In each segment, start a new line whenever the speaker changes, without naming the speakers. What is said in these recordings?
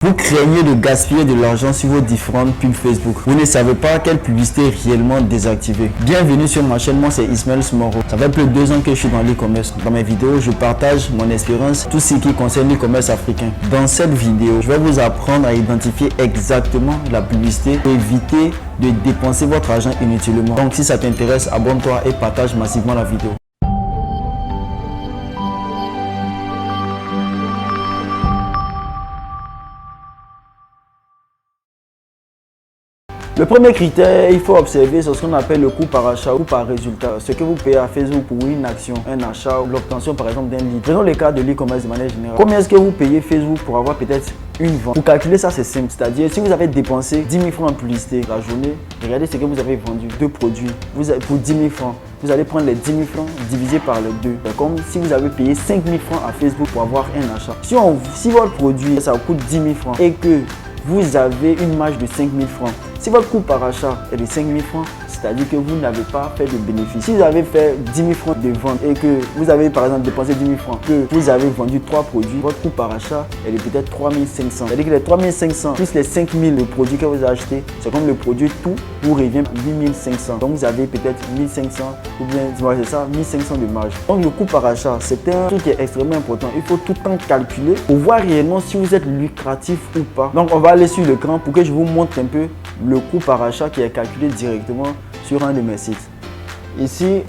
Vous craignez de gaspiller de l'argent sur vos différentes pubs Facebook. Vous ne savez pas quelle publicité réellement désactiver. Bienvenue sur ma chaîne, moi c'est Ismaël Smoro. Ça fait plus de 2 ans que je suis dans l'e-commerce. Dans mes vidéos, je partage mon expérience, tout ce qui concerne l'e-commerce africain. Dans cette vidéo, je vais vous apprendre à identifier exactement la publicité pour éviter de dépenser votre argent inutilement. Donc si ça t'intéresse, abonne-toi et partage massivement la vidéo. Le premier critère, il faut observer ce qu'on appelle le coût par achat ou par résultat. Ce que vous payez à Facebook pour une action, un achat ou l'obtention par exemple d'un lead. Prenons le cas de l'e-commerce de manière générale. Combien est-ce que vous payez Facebook pour avoir peut-être une vente? Pour calculer ça, c'est simple. C'est-à-dire, si vous avez dépensé 10 000 francs en publicité la journée, regardez ce que vous avez vendu. 2 produits. Pour 10 000 francs. Vous allez prendre les 10 000 francs divisé par les 2. C'est comme si vous avez payé 5 000 francs à Facebook pour avoir un achat. Si votre produit, ça coûte 10 000 francs et que vous avez une marge de 5 000 francs. Si votre coût par achat est de 5 000 francs, c'est-à-dire que vous n'avez pas fait de bénéfice. Si vous avez fait 10 000 francs de vente et que vous avez par exemple dépensé 10 000 francs, que vous avez vendu 3 produits, votre coût par achat est de peut-être 3 500. C'est-à-dire que les 3 500 plus les 5 000 de produits que vous avez achetés, c'est comme le produit tout vous revient 8 500. Donc vous avez peut-être 1 500 ou bien c'est ça, 1 500 de marge. Donc le coût par achat, c'est un truc qui est extrêmement important. Il faut tout le temps calculer pour voir réellement si vous êtes lucratif ou pas. Donc on va aller sur l'écran pour que je vous montre un peu le coût par achat qui est calculé directement sur un de mes sites. Ici,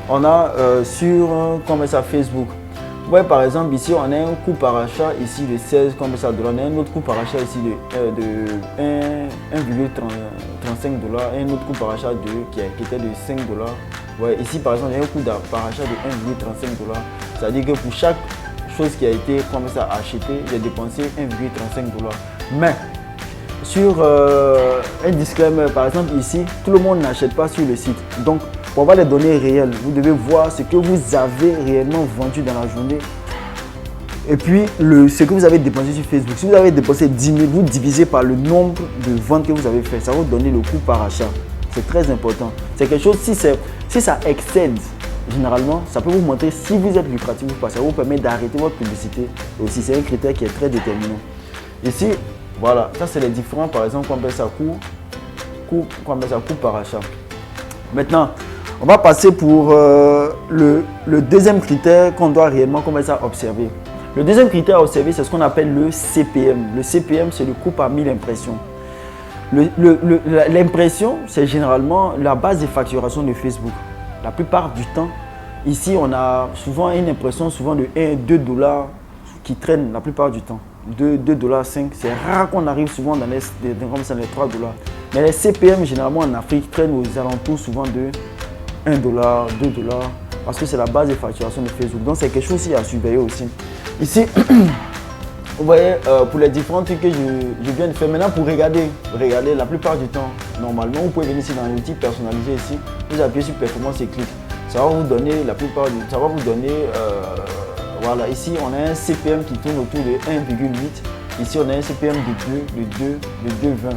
on a sur comme ça Facebook. Vous voyez par exemple ici on a un coût par achat ici de 16 comme ça $. On a un autre coût par achat ici de 1,35 $, et un autre coût par achat qui était de 5 $. Ouais, ici par exemple il y a un coût par achat de 1,35 $. C'est-à-dire que pour chaque chose qui a été comme ça achetée, j'ai dépensé 1,35 $. Mais sur un disclaimer, par exemple ici, tout le monde n'achète pas sur le site. Donc, pour avoir les données réelles, vous devez voir ce que vous avez réellement vendu dans la journée. Et puis, ce que vous avez dépensé sur Facebook. Si vous avez dépensé 10 000, vous divisez par le nombre de ventes que vous avez fait. Ça va vous donner le coût par achat. C'est très important. C'est quelque chose, si ça excède, généralement, ça peut vous montrer si vous êtes lucratif ou pas. Ça vous permet d'arrêter votre publicité. Aussi, c'est un critère qui est très déterminant. Ici, voilà, ça c'est les différents, par exemple, combien ça coûte par achat. Maintenant, on va passer pour le deuxième critère qu'on doit réellement commencer à observer. Le deuxième critère à observer, c'est ce qu'on appelle le CPM. Le CPM, c'est le coût par 1000 impressions. L'impression, c'est généralement la base de facturation de Facebook. La plupart du temps, ici, on a souvent une impression souvent de 1-2 $ qui traînent la plupart du temps. 2,5 $. C'est rare qu'on arrive souvent dans les 3 $. Mais les CPM, généralement en Afrique, traînent aux alentours souvent de 1 $, 2 $, parce que c'est la base de facturation de Facebook. Donc c'est quelque chose aussi à surveiller aussi. Ici, vous voyez, pour les différents trucs que je viens de faire, maintenant pour regarder la plupart du temps, normalement, vous pouvez venir ici dans l'outil personnalisé ici, vous appuyez sur performance et clic. Ça va vous donner la plupart du temps, ça va vous donner voilà, ici on a un CPM qui tourne autour de 1,8. Ici on a un CPM de 2,20. Bon,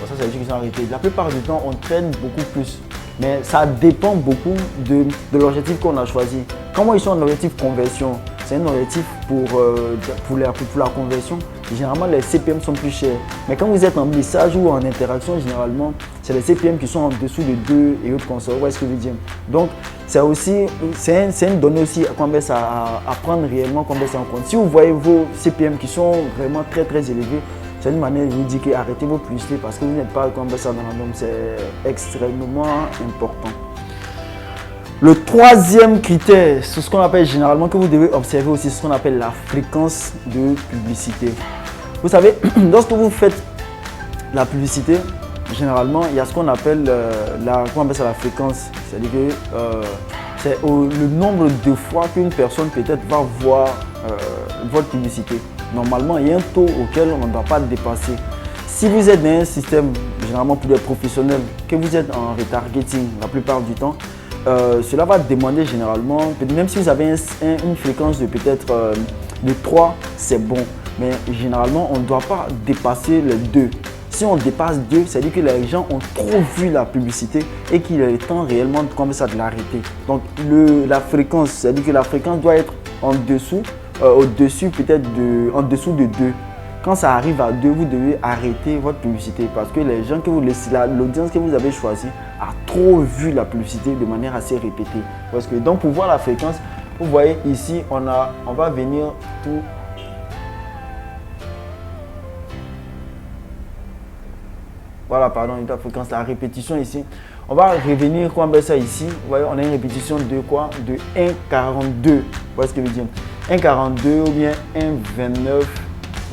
ça c'est les trucs qui sont arrêtés. La plupart du temps on traîne beaucoup plus. Mais ça dépend beaucoup de l'objectif qu'on a choisi. Comment ils sont en objectif conversion? C'est un objectif pour la conversion. Généralement les CPM sont plus chers. Mais quand vous êtes en message ou en interaction, généralement c'est les CPM qui sont en dessous de 2 et autres consorts. Vous voyez ce que je veux dire? Donc c'est une donnée aussi à prendre réellement combien ça en compte. Si vous voyez vos CPM qui sont vraiment très élevés, c'est une manière de vous dire qu'arrêtez vos publicités parce que vous n'êtes pas comme ça dans la norme. C'est extrêmement important. Le troisième critère, c'est ce qu'on appelle généralement, que vous devez observer aussi, c'est ce qu'on appelle la fréquence de publicité. Vous savez, lorsque vous faites la publicité, généralement, il y a ce qu'on appelle la fréquence. C'est-à-dire que c'est le nombre de fois qu'une personne peut-être va voir votre publicité. Normalement, il y a un taux auquel on ne doit pas dépasser. Si vous êtes dans un système, généralement pour les professionnels, que vous êtes en retargeting la plupart du temps, cela va demander généralement, même si vous avez une fréquence de peut-être de 3, c'est bon. Mais généralement, on ne doit pas dépasser les 2. Si on dépasse 2, c'est-à-dire que les gens ont trop vu la publicité et qu'il est temps réellement de l'arrêter. Donc la fréquence, c'est-à-dire que la fréquence doit être en dessous, au-dessus peut-être en dessous de 2. quand ça arrive à 2, vous devez arrêter votre publicité parce que les gens que vous laissez là, l'audience que vous avez choisie a trop vu la publicité de manière assez répétée. Parce que donc pour voir la fréquence, vous voyez ici, on va venir pour voilà, pardon, la fréquence, la répétition ici. On va revenir, quoi, ça ici. Vous voyez, on a une répétition de quoi? De 1,42. Vous voyez ce que je veux dire? 1,42 ou bien 1,29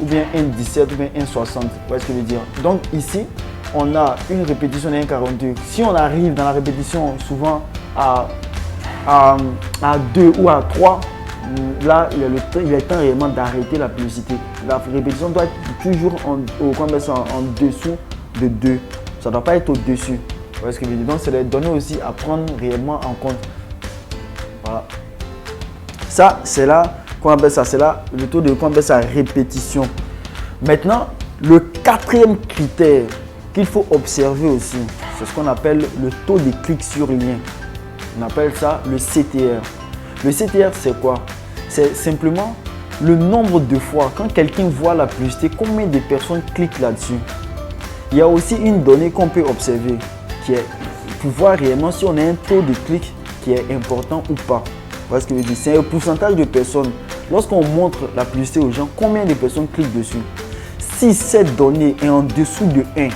ou bien 1,17 ou bien 1,60. Vous voyez ce que je veux dire? Donc ici, on a une répétition de 1,42. Si on arrive dans la répétition souvent à 2 ou à 3, là, il est temps réellement d'arrêter la publicité. La répétition doit être toujours en dessous de 2. Ça ne doit pas être au-dessus. Vous voyez ce que je veux dire? Donc, c'est les données aussi à prendre réellement en compte. Voilà. Ça, c'est là qu'on appelle ça. C'est là le taux de qu'on appelle ça répétition. Maintenant, le quatrième critère qu'il faut observer aussi, c'est ce qu'on appelle le taux de clics sur lien. On appelle ça le CTR. Le CTR, c'est quoi? C'est simplement le nombre de fois, quand quelqu'un voit la publicité, combien de personnes cliquent là-dessus. Il y a aussi une donnée qu'on peut observer qui est pour voir réellement si on a un taux de clic qui est important ou pas. Vous voyez ce que je veux dire? C'est un pourcentage de personnes. Lorsqu'on montre la publicité aux gens, combien de personnes cliquent dessus? Si cette donnée est en dessous de 1,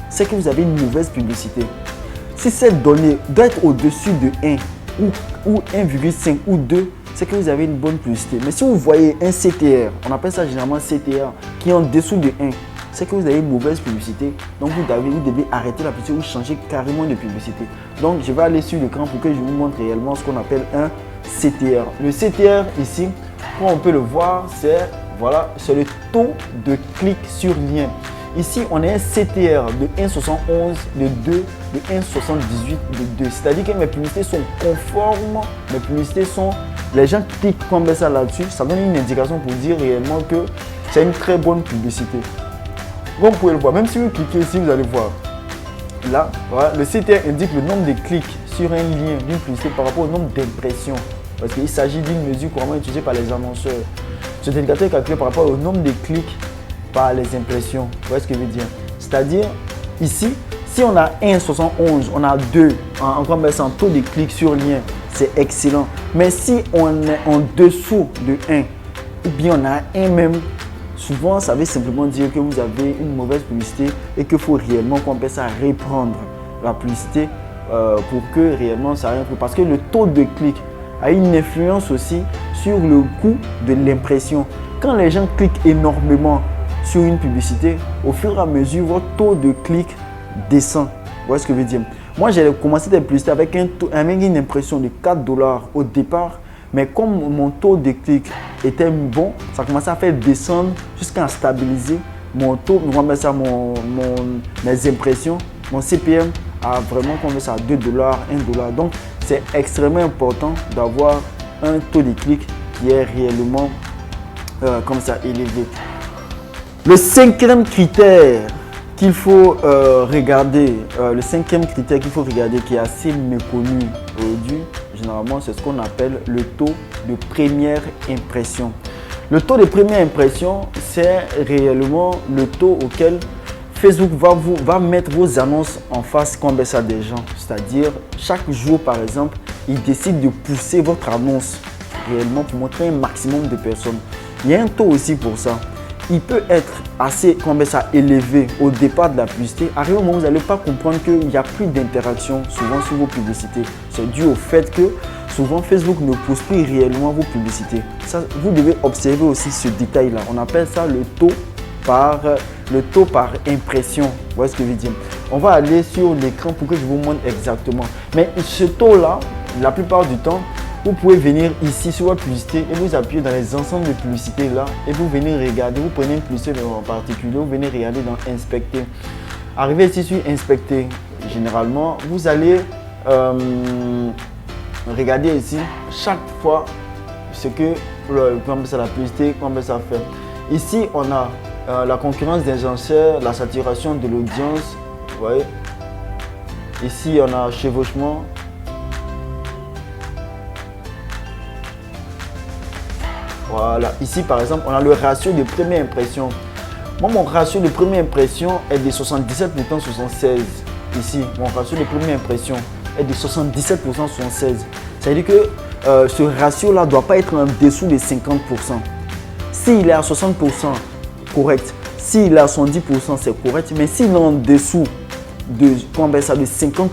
c'est que vous avez une mauvaise publicité. Si cette donnée doit être au-dessus de 1 ou 1,5 ou 2, c'est que vous avez une bonne publicité. Mais si vous voyez un CTR, on appelle ça généralement CTR, qui est en dessous de 1, c'est que vous avez une mauvaise publicité. Donc vous devez arrêter la publicité ou changer carrément de publicité. Donc je vais aller sur l'écran pour que je vous montre réellement ce qu'on appelle un CTR. Le CTR ici, comme on peut le voir, c'est voilà, c'est le taux de clic sur lien. Ici, on a un CTR de 1,71, de 2, de 1,78, de 2. C'est-à-dire que mes publicités sont conformes, mes publicités sont... Les gens cliquent comme ça là-dessus, ça donne une indication pour dire réellement que c'est une très bonne publicité. Comme vous pouvez le voir, même si vous cliquez ici, vous allez voir. Là, voilà, le CTR indique le nombre de clics sur un lien d'une publicité par rapport au nombre d'impressions. Parce qu'il s'agit d'une mesure couramment utilisée par les annonceurs. Cet indicateur est calculé par rapport au nombre de clics par les impressions. Vous voyez ce que je veux dire? C'est-à-dire, ici, si on a 1,71, on a 2, en taux de clics sur lien, c'est excellent. Mais si on est en dessous de 1, ou bien on a 1 même, souvent, ça veut simplement dire que vous avez une mauvaise publicité et qu'il faut réellement qu'on puisse reprendre la publicité pour que réellement ça aille. Parce que le taux de clic a une influence aussi sur le coût de l'impression. Quand les gens cliquent énormément sur une publicité, au fur et à mesure, votre taux de clic descend. Vous voyez ce que je veux dire? Moi, j'ai commencé des publicités avec une impression de 4 $. Au départ. Mais comme mon taux de clic était bon, ça a commencé à faire descendre jusqu'à stabiliser mon taux, mes impressions, mon CPM a vraiment commencé à 2 $, 1 $. Donc, c'est extrêmement important d'avoir un taux de clic qui est réellement comme ça élevé. Le cinquième critère qu'il faut regarder, qui est assez méconnu aujourd'hui, généralement, c'est ce qu'on appelle le taux de première impression. Le taux de première impression, c'est réellement le taux auquel Facebook va mettre vos annonces en face comme ça des gens. C'est-à-dire, chaque jour, par exemple, il décide de pousser votre annonce réellement pour montrer un maximum de personnes. Il y a un taux aussi pour ça. Il peut être assez élevé au départ de la publicité. Arrivé au moment où vous n'allez pas comprendre qu'il n'y a plus d'interaction souvent sur vos publicités. C'est dû au fait que souvent Facebook ne pousse plus réellement vos publicités. Ça, vous devez observer aussi ce détail-là. On appelle ça le taux par impression. Vous voyez ce que je veux dire? On va aller sur l'écran pour que je vous montre exactement. Mais ce taux-là, la plupart du temps, vous pouvez venir ici sur votre publicité et vous appuyez dans les ensembles de publicités là et vous venez regarder, vous prenez une publicité en particulier, vous venez regarder dans Inspecter. Arrivez ici sur Inspecter, généralement, vous allez regarder ici chaque fois ce que la publicité, comment ça fait. Ici, on a la concurrence des lanceurs, la saturation de l'audience, vous voyez. Ici, on a chevauchement. Voilà, ici par exemple, on a le ratio de première impression. Moi, mon ratio de première impression est de 77% 76. Ici, mon ratio de première impression est de 77% 76. Ça veut dire que ce ratio-là ne doit pas être en dessous de 50%. S'il est à 60%, correct. S'il est à 70%, c'est correct. Mais s'il est en dessous de 50%,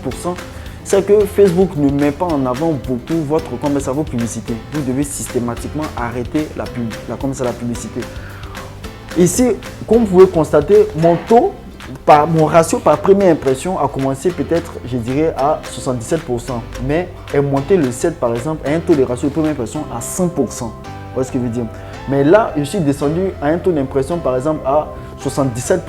c'est que Facebook ne met pas en avant beaucoup vos publicités. Vous devez systématiquement arrêter la publicité. Ici, comme vous pouvez constater, mon ratio par première impression a commencé peut-être, je dirais, à 77%, mais est monté le 7 par exemple à un taux de ratio de première impression à 100%. Vous voyez ce que je veux dire? Mais là, je suis descendu à un taux d'impression par exemple à 77%,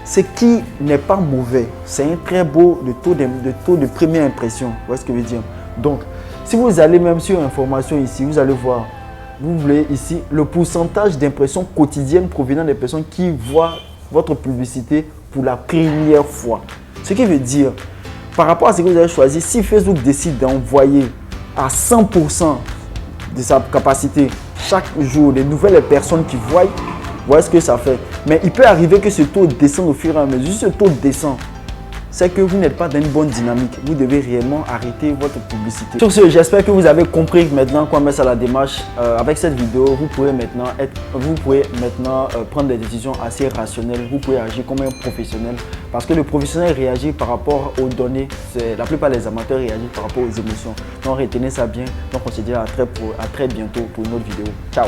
ce qui n'est pas mauvais. C'est un très beau taux de première impression. Vous voyez ce que je veux dire? Donc, si vous allez même sur information ici, vous allez voir. Vous voulez ici le pourcentage d'impressions quotidiennes provenant des personnes qui voient votre publicité pour la première fois. Ce qui veut dire, par rapport à ce que vous avez choisi, si Facebook décide d'envoyer à 100% de sa capacité chaque jour des nouvelles personnes qui voient, vous voyez ce que ça fait. Mais il peut arriver que ce taux descende au fur et à mesure. Si ce taux descend, c'est que vous n'êtes pas dans une bonne dynamique. Vous devez réellement arrêter votre publicité. Sur ce, j'espère que vous avez compris maintenant comment mettre à la démarche. Avec cette vidéo, vous pouvez maintenant prendre des décisions assez rationnelles. Vous pouvez agir comme un professionnel. Parce que le professionnel réagit par rapport aux données. La plupart des amateurs réagissent par rapport aux émotions. Donc retenez ça bien. Donc on se dit à très bientôt pour une autre vidéo. Ciao.